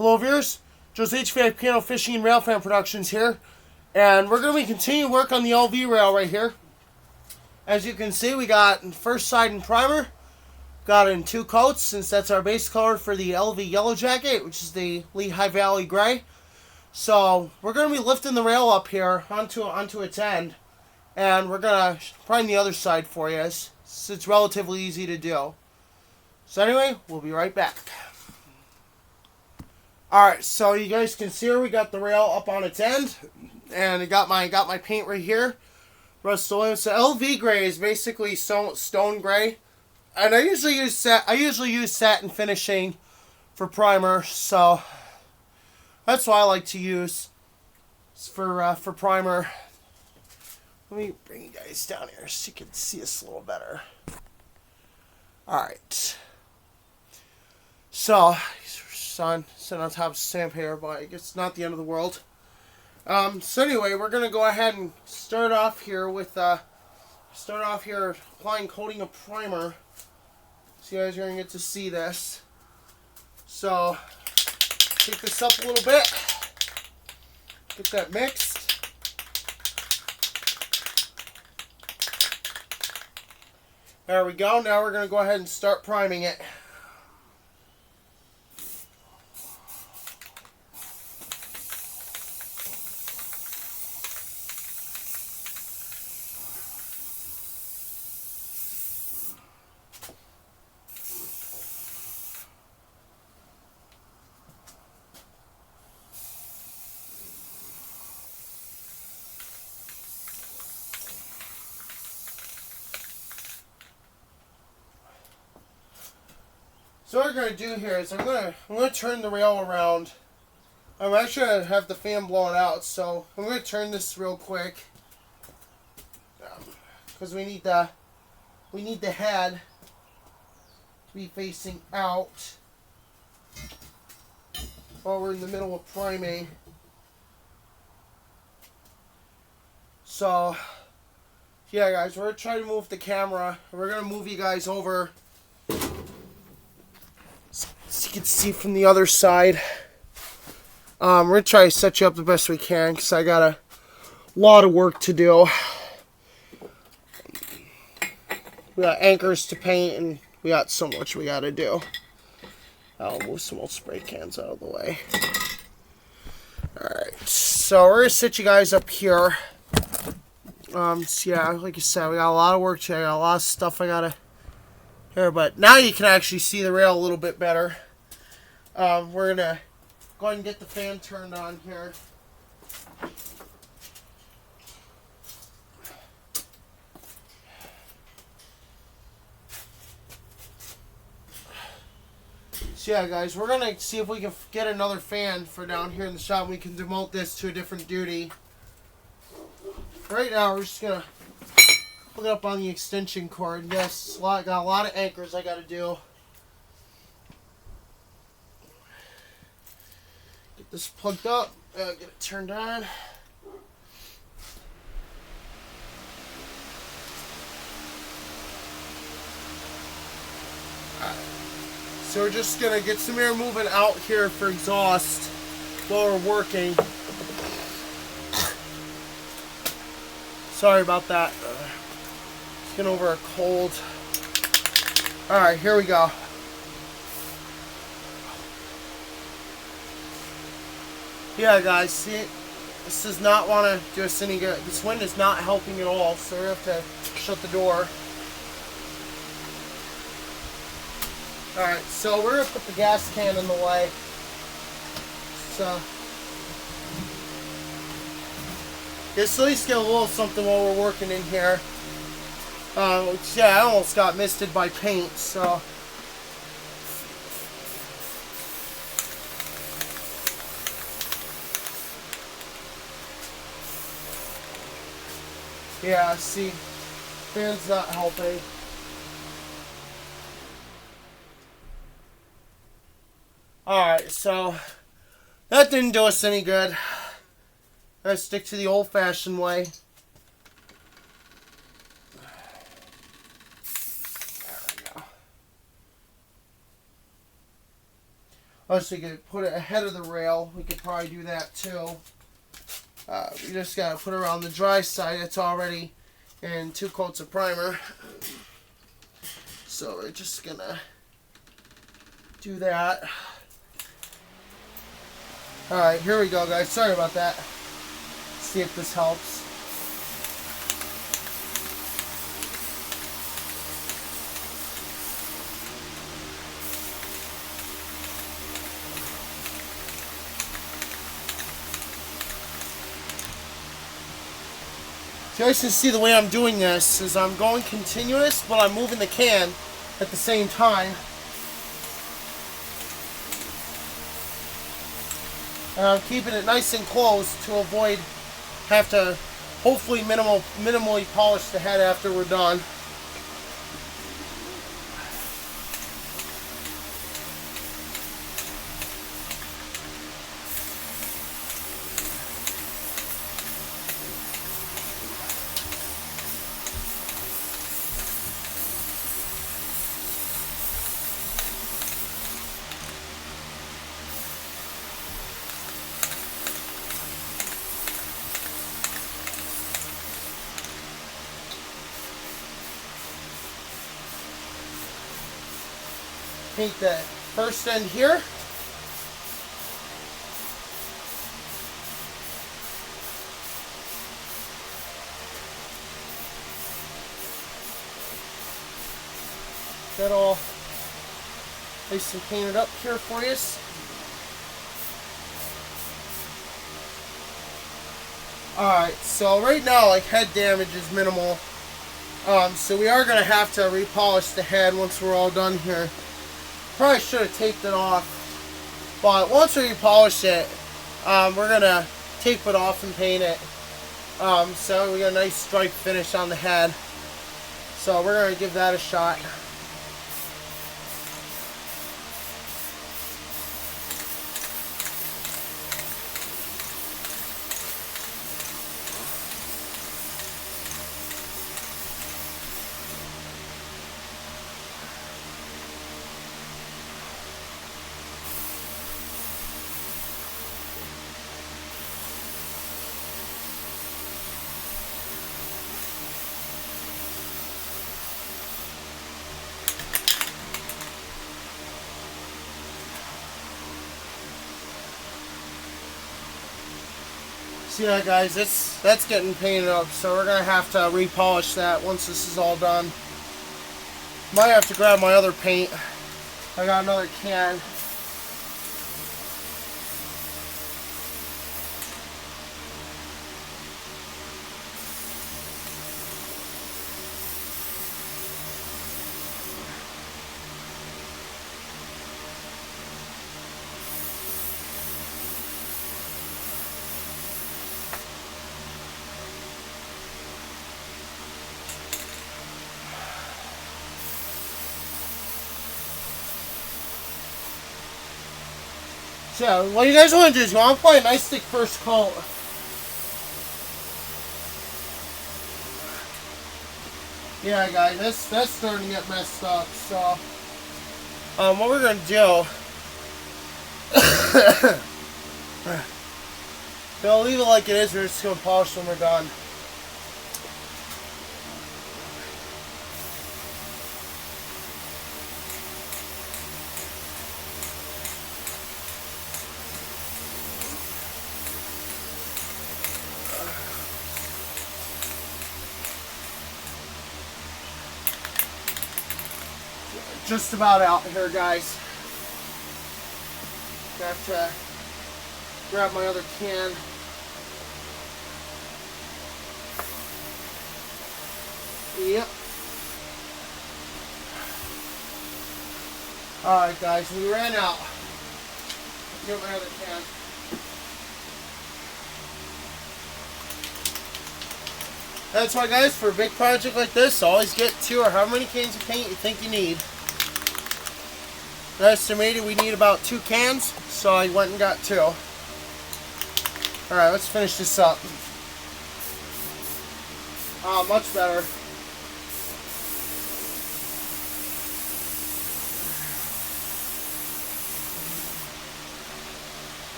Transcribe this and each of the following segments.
Hello viewers, Joe's HVAC Piano Fishing and Rail Fan Productions here, and we're going to be continuing work on the LV rail right here. As you can see, we got first side and primer, got it in 2 coats since that's our base color for the LV Yellow Jacket, which is the Lehigh Valley Gray. So we're going to be lifting the rail up here onto its end, and we're going to prime the other side for you. It's relatively easy to do. So anyway, we'll be right back. Alright, so you guys can see here we got the rail up on its end, and I got my paint right here, Rust-Oleum. So LV gray is basically stone gray, and I usually use satin finishing for primer, so that's what I like to use for primer. Let me bring you guys down here so you can see us a little better. Alright, so sitting on top of sandpaper, but it's not the end of the world. So anyway, we're gonna go ahead and start off here applying coating of primer. So you guys are gonna get to see this. So take this up a little bit, get that mixed. There we go. Now we're gonna go ahead and start priming it. So what we're going to do here is I'm going to turn the rail around. I'm actually going to have the fan blown out, so I'm going to turn this real quick because we need the head to be facing out while we're in the middle of priming. So yeah, guys, we're going to try to move the camera. We're going to move you guys over so you can see from the other side. We're going to try to set you up the best we can because I got a lot of work to do. We got anchors to paint and we got so much we got to do. I'll move some old spray cans out of the way. Alright, so we're going to sit you guys up here. So yeah, like I said, we got a lot of work to do. I got a lot of stuff I got to here, but now you can actually see the rail a little bit better. We're going to go ahead and get the fan turned on here. So yeah, guys, we're going to see if we can get another fan for down here in the shop. We can demote this to a different duty. Right now, we're just going to hook it up on the extension cord. Yes, got a lot of anchors I got to do. Get this plugged up, get it turned on. Alright. So we're just going to get some air moving out here for exhaust while we're working. Sorry about that. Just getting over a cold. Alright, here we go. Yeah, guys, see, this does not want to do us any good. This wind is not helping at all, so we have to shut the door. Alright, so we're going to put the gas can in the way. So, just at least get a little something while we're working in here. Yeah, I almost got misted by paint, so. Yeah, see, fan's not helping. Alright, so that didn't do us any good. Let's stick to the old-fashioned way. There we go. Also, you could put it ahead of the rail. We could probably do that too. We just gotta put it around the dry side. It's already in 2 coats of primer. So we're just gonna do that. Alright, here we go, guys. Sorry about that. Let's see if this helps. You guys can see the way I'm doing this is I'm going continuous, but I'm moving the can at the same time. And I'm keeping it nice and close to avoid have to hopefully minimally polish the head after we're done. Paint the first end here. That all nice and painted up here for you. Alright, so right now like head damage is minimal. So we are going to have to repolish the head once we're all done here. Probably should have taped it off, but once we polish it, we're gonna tape it off and paint it. So we got a nice stripe finish on the head. So we're gonna give that a shot. See that, guys? That's getting painted up, so we're gonna have to repolish that once this is all done. Might have to grab my other paint. I got another can. So, what you guys want to do is you want to apply a nice thick first coat. Yeah, guys, that's starting to get messed up. So, what we're gonna do, we'll leave it like it is. We're just gonna polish when we're done. Just about out here, guys. Have to grab my other can. Yep. Alright, guys, we ran out. Get my other can. That's why, guys, for a big project like this, always get 2 or however many cans of paint you think you need. I estimated we need about 2 cans, so I went and got 2. Alright, let's finish this up. Much better.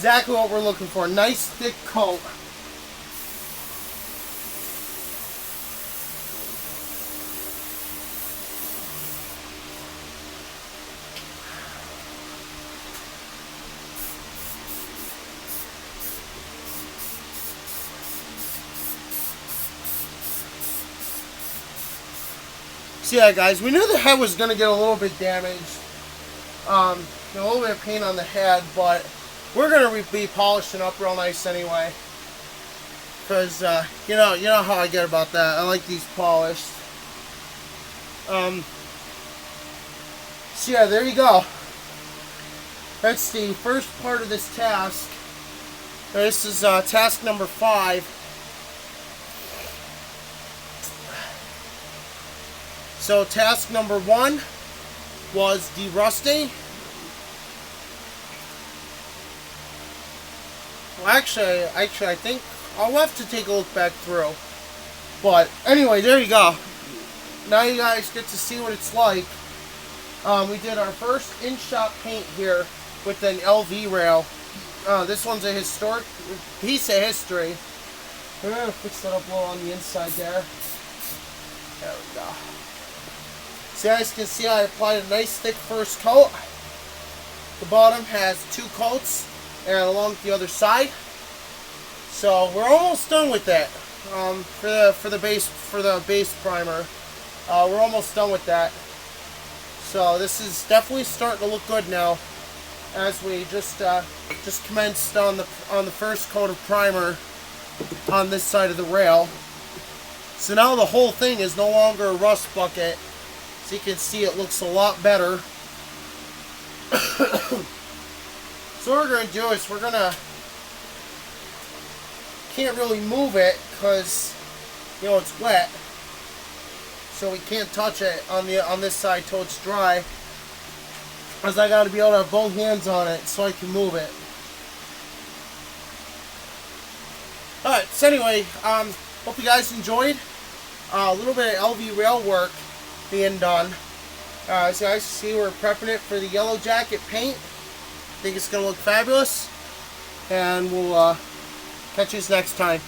exactly what we're looking for. Nice thick coat. So yeah, guys, we knew the head was going to get a little bit damaged. A little bit of paint on the head, but we're going to be polishing up real nice anyway. Because, you know how I get about that. I like these polished. So yeah, there you go. That's the first part of this task. This is task number 5. So task number 1 was derusting. Well, actually, I think I'll have to take a look back through. But anyway, there you go. Now you guys get to see what it's like. We did our first in-shop paint here with an LV rail. This one's a historic piece of history. We're going to fix that up a little on the inside there. There we go. So you guys can see I applied a nice thick first coat. The bottom has 2 coats and along the other side. So we're almost done with that. For the base primer. We're almost done with that. So this is definitely starting to look good now, as we just commenced on the first coat of primer on this side of the rail. So now the whole thing is no longer a rust bucket. So you can see it looks a lot better. So what we're going to do is can't really move it because, you know, it's wet. So we can't touch it on this side till it's dry. Because I got to be able to have both hands on it so I can move it. Alright, so anyway, hope you guys enjoyed. A little bit of LV rail work being done. As you guys see, we're prepping it for the Yellow Jacket paint. I think it's going to look fabulous. And we'll catch you next time.